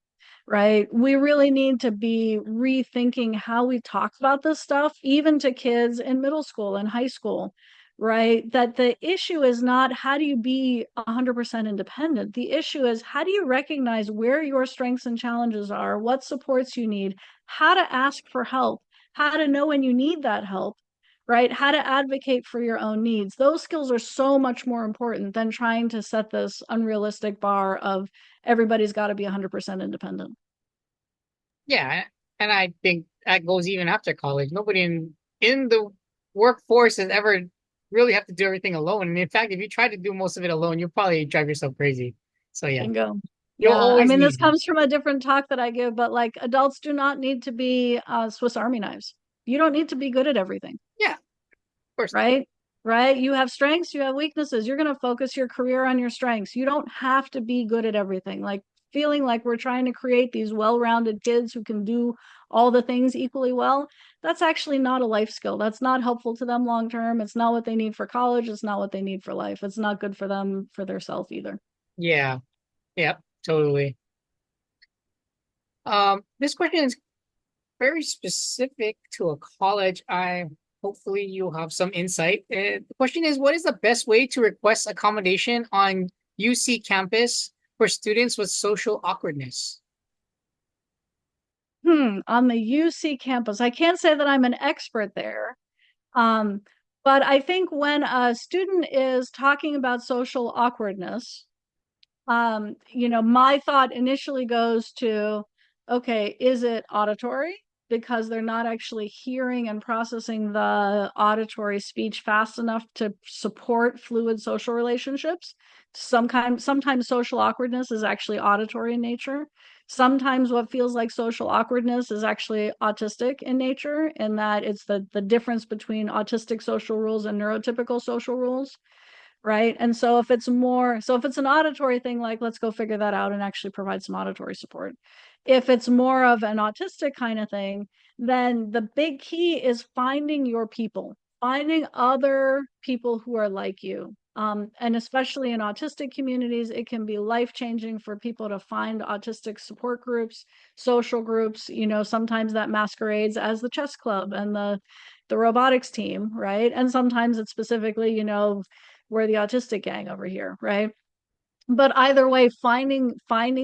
right? We really need to be rethinking how we talk about this stuff, even to kids in middle school and high school, right? That the issue is not how do you be 100% independent? The issue is how do you recognize where your strengths and challenges are, what supports you need, how to ask for help, how to know when you need that help, right? How to advocate for your own needs. Those skills are so much more important than trying to set this unrealistic bar of everybody's got to be 100% independent. Yeah, and I think that goes even after college. Nobody in the workforce has ever really have to do everything alone. And in fact, if you try to do most of it alone, you'll probably drive yourself crazy. So yeah, Bingo. you'll Yeah. I always mean, this need them. comes from a different talk that I give, but like adults do not need to be Swiss Army knives. You don't need to be good at everything. Yeah, of course not. Right? Right? You have strengths, you have weaknesses. You're going to focus your career on your strengths. You don't have to be good at everything. Like feeling like we're trying to create these well-rounded kids who can do all the things equally well, that's actually not a life skill. That's not helpful to them long term. It's not what they need for college. It's not what they need for life. It's not good for them for their self either. Yeah, yeah, totally. This question is very specific to a college. I hopefully you'll have some insight. The question is, what is the best way to request accommodation on UC campus for students with social awkwardness? On the UC campus, I can't say that I'm an expert there. Um, but I think when a student is talking about social awkwardness, my thought initially goes to, okay, is it auditory? because they're not actually hearing and processing the auditory speech fast enough to support fluid social relationships. Sometimes social awkwardness is actually auditory in nature. Sometimes what feels like social awkwardness is actually autistic in nature, in that it's the difference between autistic social rules and neurotypical social rules, right? And so if it's an auditory thing, like, let's go figure that out and actually provide some auditory support. If it's more of an autistic kind of thing, then the big key is finding your people, finding other people who are like you. And especially in autistic communities, it can be life changing for people to find autistic support groups, social groups. Sometimes that masquerades as the chess club and the robotics team, right? And sometimes it's specifically, we're the autistic gang over here, right? But either way, finding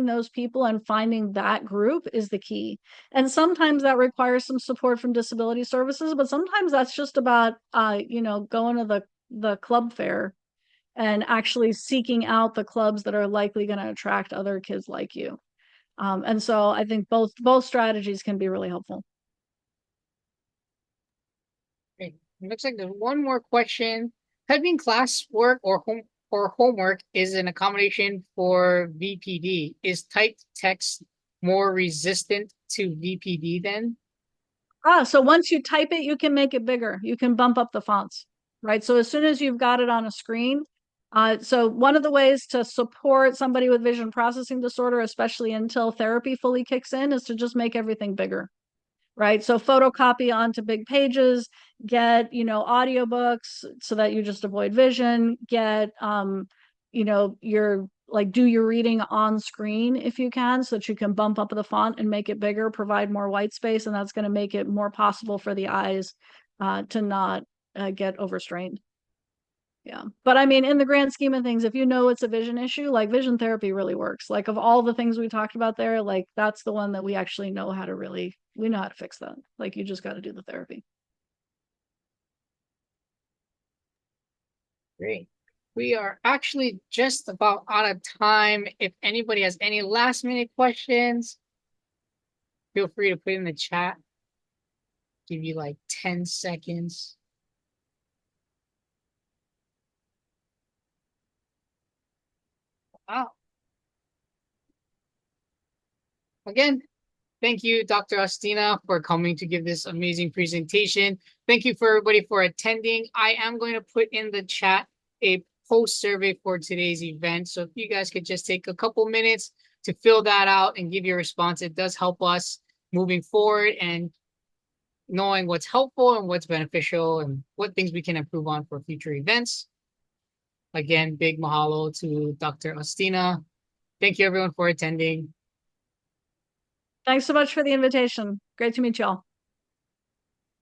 those people and finding that group is the key. And sometimes that requires some support from disability services, but sometimes that's just about going to the club fair and actually seeking out the clubs that are likely going to attract other kids like you. And so I think both strategies can be really helpful. Great. It looks like there's one more question. Typing classwork or homework is an accommodation for VPD. Is typed text more resistant to VPD then? So once you type it, you can make it bigger. You can bump up the fonts, right? So as soon as you've got it on a screen, so one of the ways to support somebody with vision processing disorder, especially until therapy fully kicks in, is to just make everything bigger, right? So photocopy onto big pages, get, audiobooks so that you just avoid vision, get, your like do your reading on screen if you can, so that you can bump up the font and make it bigger, provide more white space, and that's going to make it more possible for the eyes to not get overstrained. Yeah. But I mean, in the grand scheme of things, if you know it's a vision issue, like vision therapy really works. Like, of all the things we talked about there, like that's the one that we actually know how to we know how to fix that. Like, you just got to do the therapy. Great. We are actually just about out of time. If anybody has any last minute questions, feel free to put in the chat. Give you like 10 seconds. Wow. Again, thank you, Dr. Austina, for coming to give this amazing presentation. Thank you for everybody for attending. I am going to put in the chat a post survey for today's event. So if you guys could just take a couple minutes to fill that out and give your response, it does help us moving forward and knowing what's helpful and what's beneficial and what things we can improve on for future events. Again, big mahalo to Dr. Austina. Thank you everyone for attending. Thanks so much for the invitation. Great to meet y'all.